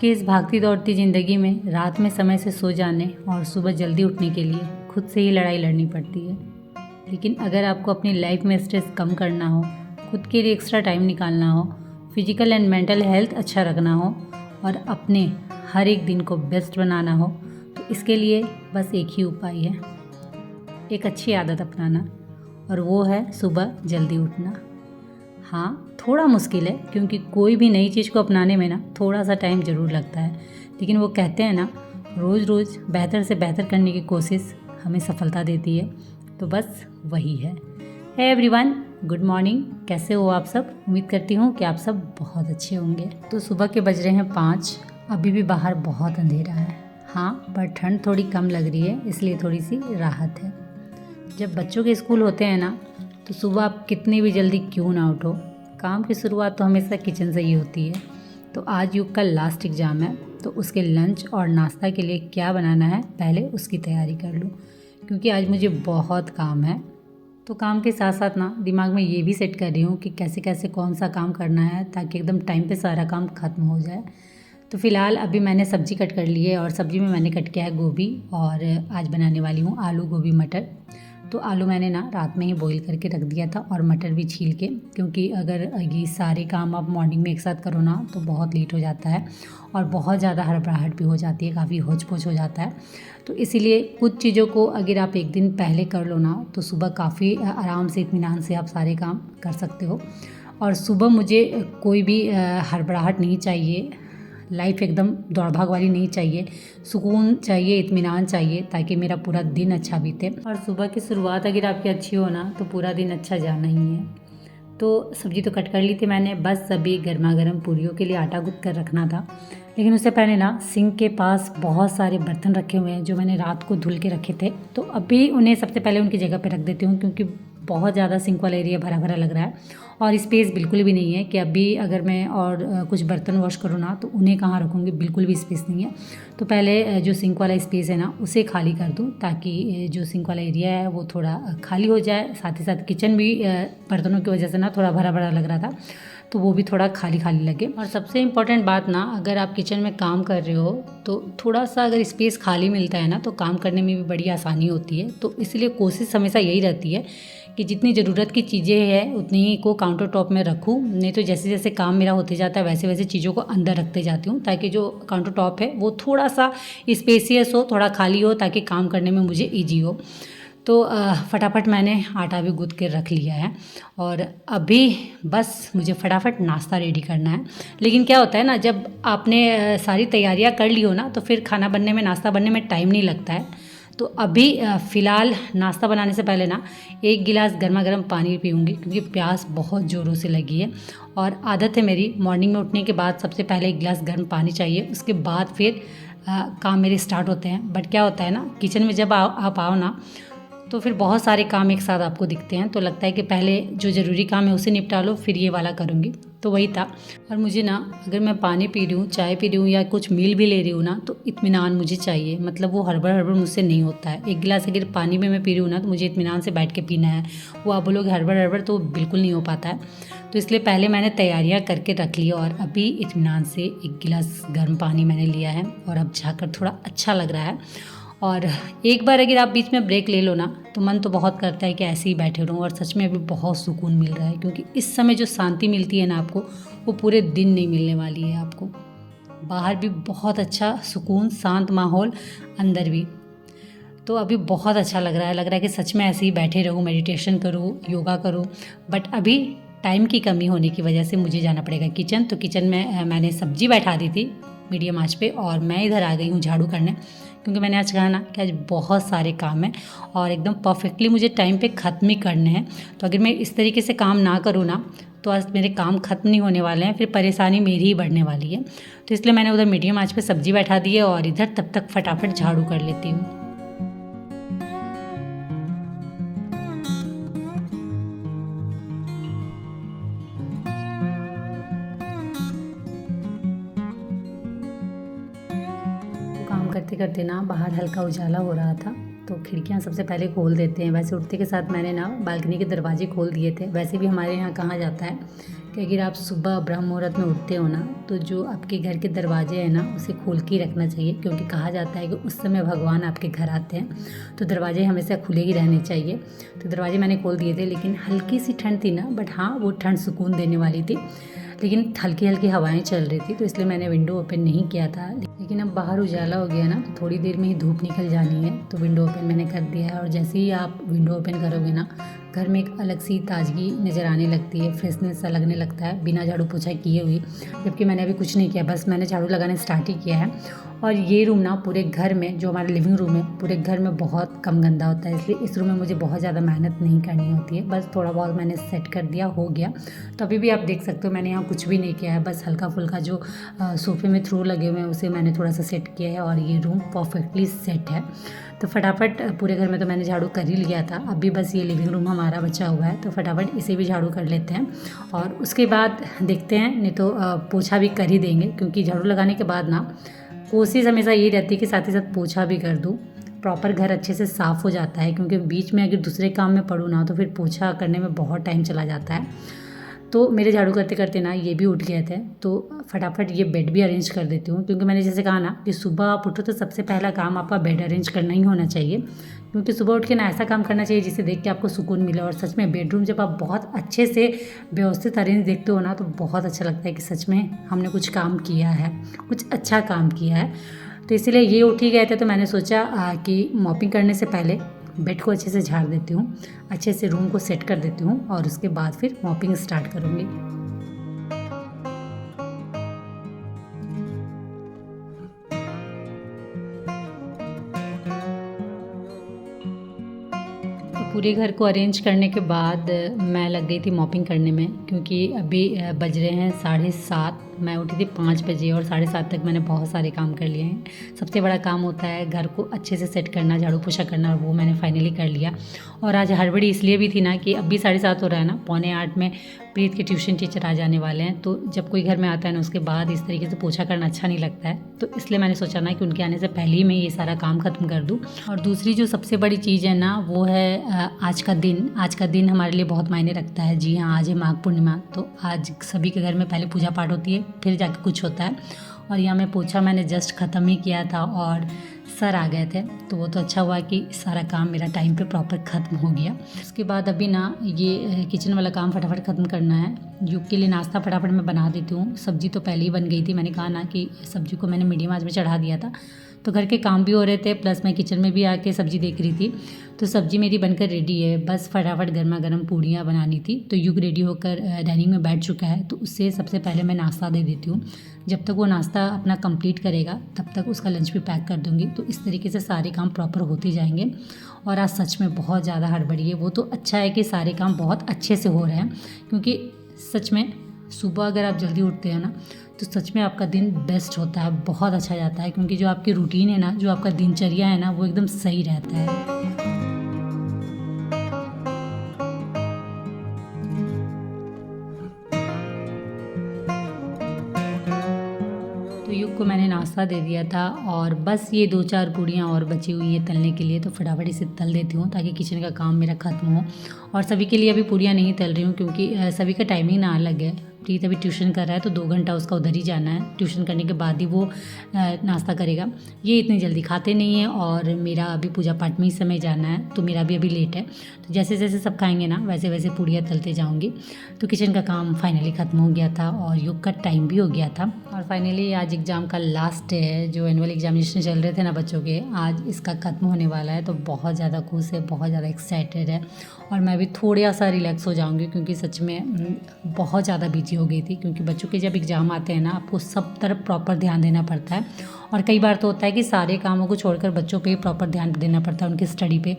की इस भागती दौड़ती ज़िंदगी में रात में समय से सो जाने और सुबह जल्दी उठने के लिए खुद से ही लड़ाई लड़नी पड़ती है। लेकिन अगर आपको अपनी लाइफ में स्ट्रेस कम करना हो, खुद के लिए एक्स्ट्रा टाइम निकालना हो, फिजिकल एंड मेंटल हेल्थ अच्छा रखना हो और अपने हर एक दिन को बेस्ट बनाना हो, तो इसके लिए बस एक ही उपाय है, एक अच्छी आदत अपनाना, और वो है सुबह जल्दी उठना। हाँ, थोड़ा मुश्किल है क्योंकि कोई भी नई चीज़ को अपनाने में ना थोड़ा सा टाइम ज़रूर लगता है, लेकिन वो कहते हैं ना, रोज़ रोज़ बेहतर से बेहतर करने की कोशिश हमें सफलता देती है। तो बस वही है। Hey everyone, good morning. कैसे हो आप सब? उम्मीद करती हूँ कि आप सब बहुत अच्छे होंगे। तो सुबह के बज रहे हैं 5। अभी भी बाहर बहुत अंधेरा है। हाँ, पर ठंड थोड़ी कम लग रही है, इसलिए थोड़ी सी राहत है। जब बच्चों के स्कूल होते हैं ना, तो सुबह आप कितनी भी जल्दी क्यों ना उठो, काम की शुरुआत तो हमेशा किचन से ही होती है। तो आज युग का लास्ट एग्ज़ाम है, तो उसके लंच और नाश्ता के लिए क्या बनाना है, पहले उसकी तैयारी कर लूँ, क्योंकि आज मुझे बहुत काम है। तो काम के साथ साथ ना दिमाग में ये भी सेट कर रही हूँ कि कैसे कैसे कौन सा काम करना है ताकि एकदम टाइम पे सारा काम ख़त्म हो जाए। तो फ़िलहाल अभी मैंने सब्ज़ी कट कर ली है, और सब्ज़ी में मैंने कट किया है गोभी, और आज बनाने वाली हूँ आलू गोभी मटर। तो आलू मैंने ना रात में ही बॉईल करके रख दिया था, और मटर भी छील के, क्योंकि अगर ये सारे काम आप मॉर्निंग में एक साथ करो ना तो बहुत लेट हो जाता है और बहुत ज़्यादा हड़बड़ाहट भी हो जाती है, काफ़ी होच-पोच हो जाता है। तो इसीलिए कुछ चीज़ों को अगर आप एक दिन पहले कर लो ना, तो सुबह काफ़ी आराम से इत्मीनान से आप सारे काम कर सकते हो। और सुबह मुझे कोई भी हड़बड़ाहट नहीं चाहिए, लाइफ एकदम दौड़-भाग वाली नहीं चाहिए, सुकून चाहिए, इत्मीनान चाहिए, ताकि मेरा पूरा दिन अच्छा बीते। और सुबह की शुरुआत अगर आपकी अच्छी हो ना, तो पूरा दिन अच्छा जाना ही है। तो सब्ज़ी तो कट कर ली थी मैंने, बस अभी गर्मा-गर्म पूरियों के लिए आटा गूँथ कर रखना था। लेकिन उससे पहले ना सिंक के पास बहुत सारे बर्तन रखे हुए हैं जो मैंने रात को धुल के रखे थे, तो अभी उन्हें सबसे पहले उनकी जगह पे रख देती हूँ, क्योंकि बहुत ज़्यादा सिंक वाला एरिया भरा-भरा लग रहा है और स्पेस बिल्कुल भी नहीं है कि अभी अगर मैं और कुछ बर्तन वॉश करूँ ना, तो उन्हें कहाँ रखूँगी, बिल्कुल भी स्पेस नहीं है। तो पहले जो सिंक वाला स्पेस है ना, उसे खाली कर दूँ, ताकि जो सिंक वाला एरिया है वो थोड़ा खाली हो जाए। साथ ही साथ किचन भी बर्तनों की वजह से ना थोड़ा भरा-भरा लग रहा था, तो वो भी थोड़ा खाली-खाली लगे। और सबसे इम्पोर्टेंट बात ना, अगर आप किचन में काम कर रहे हो तो थोड़ा सा अगर स्पेस खाली मिलता है ना, तो काम करने में भी बड़ी आसानी होती है। तो इसलिए कोशिश हमेशा यही रहती है कि जितनी ज़रूरत की चीज़ें हैं उतनी ही को काउंटर टॉप में रखूँ, नहीं तो जैसे जैसे काम मेरा होते जाता है वैसे वैसे चीज़ों को अंदर रखते जाती हूँ, ताकि जो काउंटर टॉप है वो थोड़ा सा स्पेसियस हो, थोड़ा खाली हो, ताकि काम करने में मुझे ईजी हो। तो फटाफट मैंने आटा भी गूँथ के रख लिया है, और अभी बस मुझे फटाफट नाश्ता रेडी करना है। लेकिन क्या होता है ना, जब आपने सारी तैयारियां कर ली हो ना, तो फिर खाना बनने में, नाश्ता बनने में टाइम नहीं लगता है। तो अभी फ़िलहाल नाश्ता बनाने से पहले ना 1 गिलास गर्मा गर्म पानी पीऊँगी, क्योंकि प्यास बहुत ज़ोरों से लगी है। और आदत है मेरी, मॉर्निंग में उठने के बाद सबसे पहले 1 गिलास गर्म पानी चाहिए, उसके बाद फिर काम मेरे स्टार्ट होते हैं। बट क्या होता है ना, किचन में जब आप आओ ना, तो फिर बहुत सारे काम एक साथ आपको दिखते हैं, तो लगता है कि पहले जो ज़रूरी काम है उसे निपटा लो, फिर ये वाला करूँगी। तो वही था। और मुझे ना, अगर मैं पानी पी रही हूँ, चाय पी रही हूँ या कुछ मील भी ले रही हूँ ना, तो इत्मीनान मुझे चाहिए, मतलब वो हड़बड़ हड़बड़ मुझसे नहीं होता है। 1 गिलास अगर पानी में मैं पी रही हूँ ना, तो मुझे इत्मीनान से बैठ के पीना है। वो आप बोलोगे हड़बड़ हड़बड़, तो बिल्कुल नहीं हो पाता है। तो इसलिए पहले मैंने तैयारियाँ करके रख ली, और अभी इत्मीनान से 1 गिलास गर्म पानी मैंने लिया है, और अब जाकर थोड़ा अच्छा लग रहा है। और एक बार अगर आप बीच में ब्रेक ले लो ना, तो मन तो बहुत करता है कि ऐसे ही बैठे रहूँ, और सच में अभी बहुत सुकून मिल रहा है, क्योंकि इस समय जो शांति मिलती है ना आपको, वो पूरे दिन नहीं मिलने वाली है आपको। बाहर भी बहुत अच्छा सुकून, शांत माहौल, अंदर भी। तो अभी बहुत अच्छा लग रहा है कि सच में ऐसे ही बैठे रहूँ, मेडिटेशन करूँ, योगा करूँ। बट अभी टाइम की कमी होने की वजह से मुझे जाना पड़ेगा किचन। तो किचन में मैंने सब्जी बैठा दी थी मीडियम आंच पे, और मैं इधर आ गई हूँ झाड़ू करने, क्योंकि मैंने आज कहा ना कि आज बहुत सारे काम हैं और एकदम परफेक्टली मुझे टाइम पे ख़त्म ही करने हैं। तो अगर मैं इस तरीके से काम ना करूँ ना, तो आज मेरे काम ख़त्म नहीं होने वाले हैं, फिर परेशानी मेरी ही बढ़ने वाली है। तो इसलिए मैंने उधर मीडियम आंच पे सब्जी बैठा दी है, और इधर तब तक फटाफट झाड़ू कर लेती हूँ। काम करते करते ना बाहर हल्का उजाला हो रहा था, तो खिड़कियाँ सबसे पहले खोल देते हैं। वैसे उठते के साथ मैंने ना बालकनी के दरवाजे खोल दिए थे। वैसे भी हमारे यहाँ कहा जाता है कि अगर आप सुबह ब्रह्म मुहूर्त में उठते हो ना, तो जो आपके घर के दरवाजे हैं ना, उसे खोल के ही रखना चाहिए, क्योंकि कहा जाता है कि उस समय भगवान आपके घर आते हैं, तो दरवाजे हमेशा खुले ही रहने चाहिए। तो दरवाजे मैंने खोल दिए थे, लेकिन हल्की सी ठंड थी ना, बट हाँ वो ठंड सुकून देने वाली थी, लेकिन हल्की हल्की हवाएं चल रही थी, तो इसलिए मैंने विंडो ओपन नहीं किया था। लेकिन अब बाहर उजाला हो गया ना, तो थोड़ी देर में ही धूप निकल जानी है, तो विंडो ओपन मैंने कर दिया है। और जैसे ही आप विंडो ओपन करोगे ना, घर में एक अलग सी ताजगी नज़र आने लगती है, फ्रेशनेस सा लगने लगता है बिना झाड़ू पोछा किए हुए। जबकि मैंने अभी कुछ नहीं किया, बस मैंने झाड़ू लगाने स्टार्ट ही किया है। और ये रूम ना पूरे घर में, जो हमारा लिविंग रूम है, पूरे घर में बहुत कम गंदा होता है, इसलिए इस रूम में मुझे बहुत ज़्यादा मेहनत नहीं करनी होती है। बस थोड़ा बहुत मैंने सेट कर दिया, हो गया। तो अभी भी आप देख सकते हो मैंने यहाँ कुछ भी नहीं किया है, बस हल्का फुल्का जो सोफे में थ्रू लगे हुए हैं उसे मैंने थोड़ा सा सेट किया है, और ये रूम परफेक्टली सेट है। तो फटाफट पूरे घर में तो मैंने झाड़ू कर ही लिया था, अभी बस ये लिविंग रूम हमारा बचा हुआ है, तो फटाफट इसे भी झाड़ू कर लेते हैं। और उसके बाद देखते हैं, नहीं तो पोछा भी कर ही देंगे, क्योंकि झाड़ू लगाने के बाद ना कोशिश हमेशा यही रहती है कि साथ ही साथ पोछा भी कर दूँ। प्रॉपर घर अच्छे से साफ़ हो जाता है, क्योंकि बीच में अगर दूसरे काम में पड़ूँ ना, तो फिर पोछा करने में बहुत टाइम चला जाता है। तो मेरे झाड़ू करते करते ना ये भी उठ गए थे, तो फटाफट ये बेड भी अरेंज कर देती हूँ, क्योंकि मैंने जैसे कहा ना कि सुबह आप उठो तो सबसे पहला काम आपका बेड अरेंज करना ही होना चाहिए, क्योंकि सुबह उठ के ना ऐसा काम करना चाहिए जिसे देख के आपको सुकून मिले। और सच में बेडरूम जब आप बहुत अच्छे से व्यवस्थित अरेंज देखते हो ना, तो बहुत अच्छा लगता है कि सच में हमने कुछ काम किया है, कुछ अच्छा काम किया है। तो इसीलिए ये उठ ही गए थे, तो मैंने सोचा कि मॉपिंग करने से पहले बेड को अच्छे से झाड़ देती हूँ, अच्छे से रूम को सेट कर देती हूँ, और उसके बाद फिर मॉपिंग स्टार्ट करूँगी। तो पूरे घर को अरेंज करने के बाद मैं लग गई थी मॉपिंग करने में, क्योंकि अभी बज रहे हैं 7:30। मैं उठी थी 5 बजे, और 7:30 तक मैंने बहुत सारे काम कर लिए हैं। सबसे बड़ा काम होता है घर को अच्छे से सेट करना, झाड़ू पोछा करना, और वो मैंने फाइनली कर लिया। और आज हड़बड़ी इसलिए भी थी ना कि अभी 7:30 हो रहा है ना, 7:45 में प्रीत के ट्यूशन टीचर आ जाने वाले हैं, तो जब कोई घर में आता है ना, उसके बाद इस तरीके से पोछा करना अच्छा नहीं लगता है। तो इसलिए मैंने सोचा ना कि उनके आने से पहले ही मैं ये सारा काम ख़त्म कर दूँ। और दूसरी जो सबसे बड़ी चीज़ है ना, वो है आज का दिन। आज का दिन हमारे लिए बहुत मायने रखता है। जी हाँ, आज है माघ पूर्णिमा, तो आज सभी के घर में पहले पूजा पाठ होती है, फिर जाके कुछ होता है। और यहाँ मैं पोछा मैंने जस्ट ख़त्म ही किया था, और सर आ गए थे, तो वो तो अच्छा हुआ कि सारा काम मेरा टाइम पे प्रॉपर ख़त्म हो गया। उसके बाद अभी ना ये किचन वाला काम फटाफट ख़त्म करना है। युग के लिए नाश्ता फटाफट मैं बना देती हूँ। सब्ज़ी तो पहले ही बन गई थी, मैंने कहा ना कि सब्ज़ी को मैंने मीडियम आंच में चढ़ा दिया था, तो घर के काम भी हो रहे थे, प्लस मैं किचन में भी आके सब्ज़ी देख रही थी। तो सब्ज़ी मेरी बनकर रेडी है, बस फटाफट गर्मा गर्म पूड़ियाँ बनानी थी। तो युग रेडी होकर डाइनिंग में बैठ चुका है, तो उससे सबसे पहले मैं नाश्ता दे देती हूँ। जब तक वो नाश्ता अपना कंप्लीट करेगा, तब तक उसका लंच भी पैक कर दूँगी। तो इस तरीके से सारे काम प्रॉपर होते जाएंगे। और आज सच में बहुत ज़्यादा हड़बड़ी है। वो तो अच्छा है कि सारे काम बहुत अच्छे से हो रहे हैं, क्योंकि सच में सुबह अगर आप जल्दी उठते हैं ना, तो सच में आपका दिन बेस्ट होता है, बहुत अच्छा जाता है, क्योंकि जो आपकी रूटीन है ना, जो आपका दिनचर्या है ना, वो एकदम सही रहता है। तो युग को मैंने नाश्ता दे दिया था, और बस ये 2-4 पूड़ियाँ और बची हुई हैं तलने के लिए, तो फटाफट इसे तल देती हूँ ताकि किचन का काम मेरा ख़त्म हो। और सभी के लिए अभी पूड़ियाँ नहीं तल रही हूँ, क्योंकि सभी का टाइमिंग ना अलग है। प्रीत अभी ट्यूशन कर रहा है, तो 2 घंटा उसका उधर ही जाना है। ट्यूशन करने के बाद ही वो नाश्ता करेगा। ये इतनी जल्दी खाते नहीं हैं, और मेरा अभी पूजा पाठ में ही समय जाना है, तो मेरा भी अभी लेट है। तो जैसे जैसे सब खाएंगे ना, वैसे वैसे पूड़ियाँ तलते जाऊँगी। तो किचन का काम फाइनली ख़त्म हो गया था, और योग का टाइम भी हो गया था। और फाइनली आज एग्ज़ाम का लास्ट डे है। जो एनुअल एग्जामिनेशन चल रहे थे ना बच्चों के, आज इसका ख़त्म होने वाला है, तो बहुत ज़्यादा खुश है, बहुत ज़्यादा एक्साइटेड है। और मैं भी थोड़ा सा रिलैक्स हो जाऊँगी, क्योंकि सच में बहुत ज़्यादा बिजी हो गई थी। क्योंकि बच्चों के जब एग्ज़ाम आते हैं ना, आपको सब तरफ प्रॉपर ध्यान देना पड़ता है। और कई बार तो होता है कि सारे कामों को छोड़कर बच्चों पे प्रॉपर ध्यान देना पड़ता है, उनकी स्टडी पे।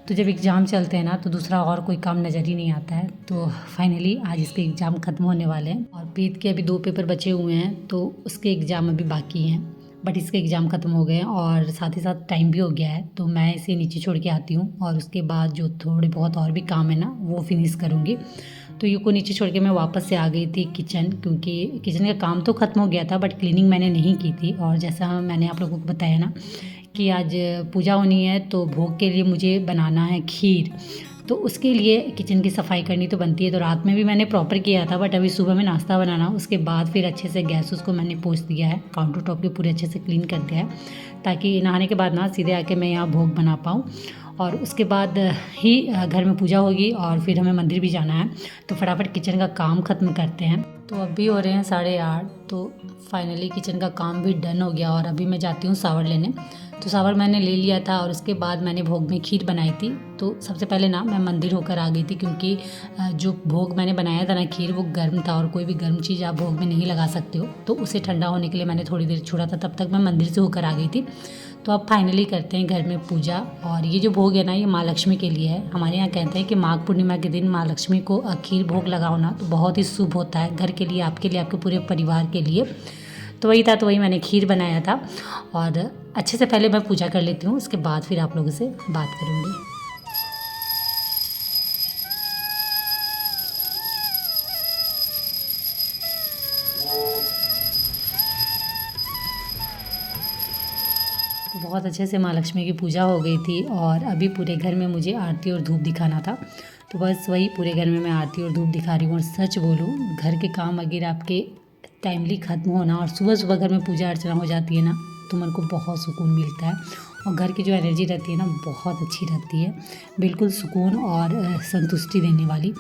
तो जब एग्ज़ाम चलते हैं ना, तो दूसरा और कोई काम नज़र ही नहीं आता है। तो फाइनली आज इसके एग्ज़ाम ख़त्म होने वाले हैं, और प्रीत के अभी 2 पेपर बचे हुए हैं, तो उसके एग्ज़ाम अभी बाकी हैं। बट इसके एग्ज़ाम ख़त्म हो गए हैं, और साथ ही साथ टाइम भी हो गया है। तो मैं इसे नीचे छोड़ के आती हूँ, और उसके बाद जो थोड़े बहुत और भी काम है ना, वो फिनिश करूँगी। तो यू को नीचे छोड़ के मैं वापस से आ गई थी किचन, क्योंकि किचन का काम तो ख़त्म हो गया था, बट क्लीनिंग मैंने नहीं की थी। और जैसा मैंने आप लोगों को बताया ना कि आज पूजा होनी है तो भोग के लिए मुझे बनाना है खीर। तो उसके लिए किचन की सफाई करनी तो बनती है। तो रात में भी मैंने प्रॉपर किया था, बट अभी सुबह में नाश्ता बनाना, उसके बाद फिर अच्छे से गैस उसको मैंने पोंछ दिया है, काउंटर टॉप के पूरे अच्छे से क्लीन कर दिया है, ताकि नहाने के बाद ना सीधे आके मैं यहाँ भोग बना पाऊँ। और उसके बाद ही घर में पूजा होगी और फिर हमें मंदिर भी जाना है। तो फटाफट किचन का काम ख़त्म करते हैं। तो अभी हो रहे हैं 8:30। तो फाइनली किचन का काम भी डन हो गया और अभी मैं जाती हूँ सावर लेने। तो सावर मैंने ले लिया था और उसके बाद मैंने भोग में खीर बनाई थी। तो सबसे पहले ना मैं मंदिर होकर आ गई थी, क्योंकि जो भोग मैंने बनाया था ना खीर, वो गर्म था और कोई भी गर्म चीज़ आप भोग में नहीं लगा सकते हो। तो उसे ठंडा होने के लिए मैंने थोड़ी देर छोड़ा था, तब तक मैं मंदिर से होकर आ गई थी। तो अब फाइनली करते हैं घर में पूजा। और ये जो भोग है ना, ये माँ लक्ष्मी के लिए है। हमारे यहाँ कहते हैं कि माघ पूर्णिमा के दिन माँ लक्ष्मी को खीर भोग लगाओ ना, तो बहुत ही शुभ होता है घर के लिए, आपके पूरे परिवार के लिए। तो वही था, तो वही मैंने खीर बनाया था। और अच्छे से पहले मैं पूजा कर लेती हूँ, उसके बाद फिर आप लोगों से बात करूँगी। तो बहुत अच्छे से माँ लक्ष्मी की पूजा हो गई थी और अभी पूरे घर में मुझे आरती और धूप दिखाना था। तो बस वही पूरे घर में मैं आरती और धूप दिखा रही हूँ। और सच बोलूँ, घर के काम अगर आपके टाइमली ख़त्म होना और सुबह सुबह घर में पूजा अर्चना हो जाती है ना, तो मन को बहुत सुकून मिलता है। और घर की जो एनर्जी रहती है ना, बहुत अच्छी रहती है, बिल्कुल सुकून और संतुष्टि देने वाली।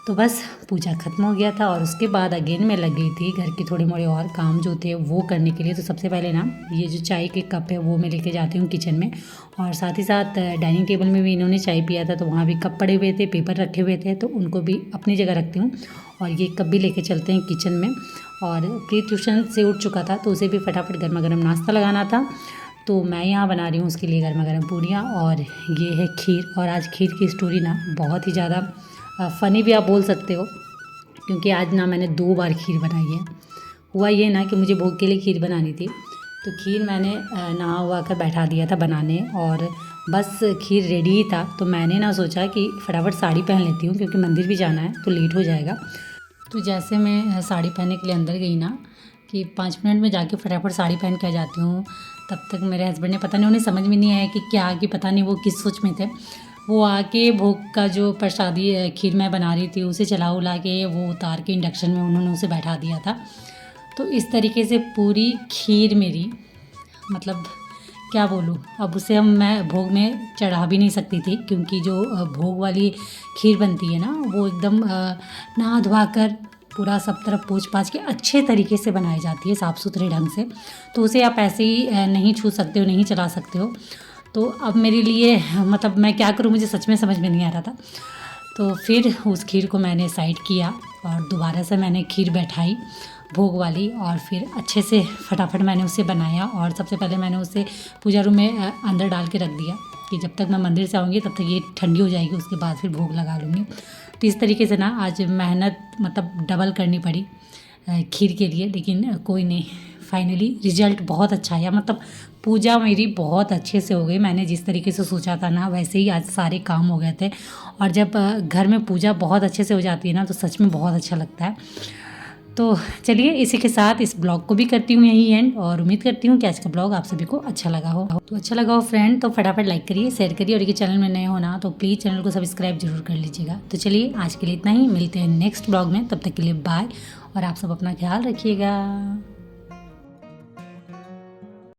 तो बस पूजा ख़त्म हो गया था और उसके बाद अगेन मैं लग गई थी घर के थोड़े मोड़े और काम जो थे वो करने के लिए। तो सबसे पहले ना ये जो चाय के कप है वो मैं लेके जाती हूँ किचन में। और साथ ही साथ डाइनिंग टेबल में भी इन्होंने चाय पिया था, तो वहाँ भी कप पड़े हुए थे, पेपर रखे हुए थे, तो उनको भी अपनी जगह रखती हूँ। और ये कप भी लेके चलते हैं किचन में। और प्री ट्यूशन से उठ चुका था, तो उसे भी फटाफट गर्मा गर्म नाश्ता लगाना था। तो मैं यहाँ बना रही हूँ उसके लिए गर्मा गर्म पूरियाँ और ये है खीर। और आज खीर की स्टोरी ना बहुत ही ज़्यादा फ़नी भी आप बोल सकते हो, क्योंकि आज ना मैंने 2 बार खीर बनाई है। हुआ ये ना कि मुझे भोग के लिए खीर बनानी थी, तो खीर मैंने नहा हुआ कर बैठा दिया था बनाने और बस खीर रेडी ही था। तो मैंने ना सोचा कि फटाफट साड़ी पहन लेती हूँ, क्योंकि मंदिर भी जाना है तो लेट हो जाएगा। तो जैसे मैं साड़ी पहनने के लिए अंदर गई ना, कि 5 मिनट में जाके फटाफट साड़ी पहन के आ जाती हूँ, तब तक मेरे हस्बैंड ने, पता नहीं उन्हें समझ में नहीं आया कि क्या, कि पता नहीं वो किस सोच में थे। वो आके भोग का जो प्रसादी खीर मैं बना रही थी उसे चला उला के वो उतार के इंडक्शन में उन्होंने उसे बैठा दिया था। तो इस तरीके से पूरी खीर मेरी, मतलब क्या बोलूँ, अब उसे मैं भोग में चढ़ा भी नहीं सकती थी, क्योंकि जो भोग वाली खीर बनती है ना, वो एकदम नहा धुआ कर पूरा सब तरफ पोंछ पाछ के अच्छे तरीके से बनाई जाती है, साफ़ सुथरे ढंग से। तो उसे आप ऐसे ही नहीं छू सकते हो, नहीं चला सकते हो। तो अब मेरे लिए मतलब मैं क्या करूँ, मुझे सच में समझ में नहीं आ रहा था। तो फिर उस खीर को मैंने साइड किया और दोबारा से मैंने खीर बैठाई भोग वाली, और फिर अच्छे से फटाफट मैंने उसे बनाया। और सबसे पहले मैंने उसे पूजा रूम में अंदर डाल के रख दिया कि जब तक मैं मंदिर से आऊँगी तब तक ये ठंडी हो जाएगी, उसके बाद फिर भोग लगा लूँगी। तो इस तरीके से ना आज मेहनत मतलब डबल करनी पड़ी खीर के लिए, लेकिन कोई नहीं, फाइनली रिजल्ट बहुत अच्छा आया। मतलब पूजा मेरी बहुत अच्छे से हो गई। मैंने जिस तरीके से सोचा था ना, वैसे ही आज सारे काम हो गए थे। और जब घर में पूजा बहुत अच्छे से हो जाती है ना, तो सच में बहुत अच्छा लगता है। तो चलिए इसी के साथ इस ब्लॉग को भी करती हूँ यही एंड, और उम्मीद करती हूँ कि आज का ब्लॉग आप सभी को अच्छा लगा हो। तो अच्छा लगा हो फ्रेंड, तो फटाफट लाइक करिए, शेयर करिए, और ये चैनल में नए हो ना तो प्लीज़ चैनल को सब्सक्राइब जरूर कर लीजिएगा। तो चलिए आज के लिए इतना ही, मिलते हैं नेक्स्ट ब्लॉग में, तब तक के लिए बाय, और आप सब अपना ख्याल रखिएगा।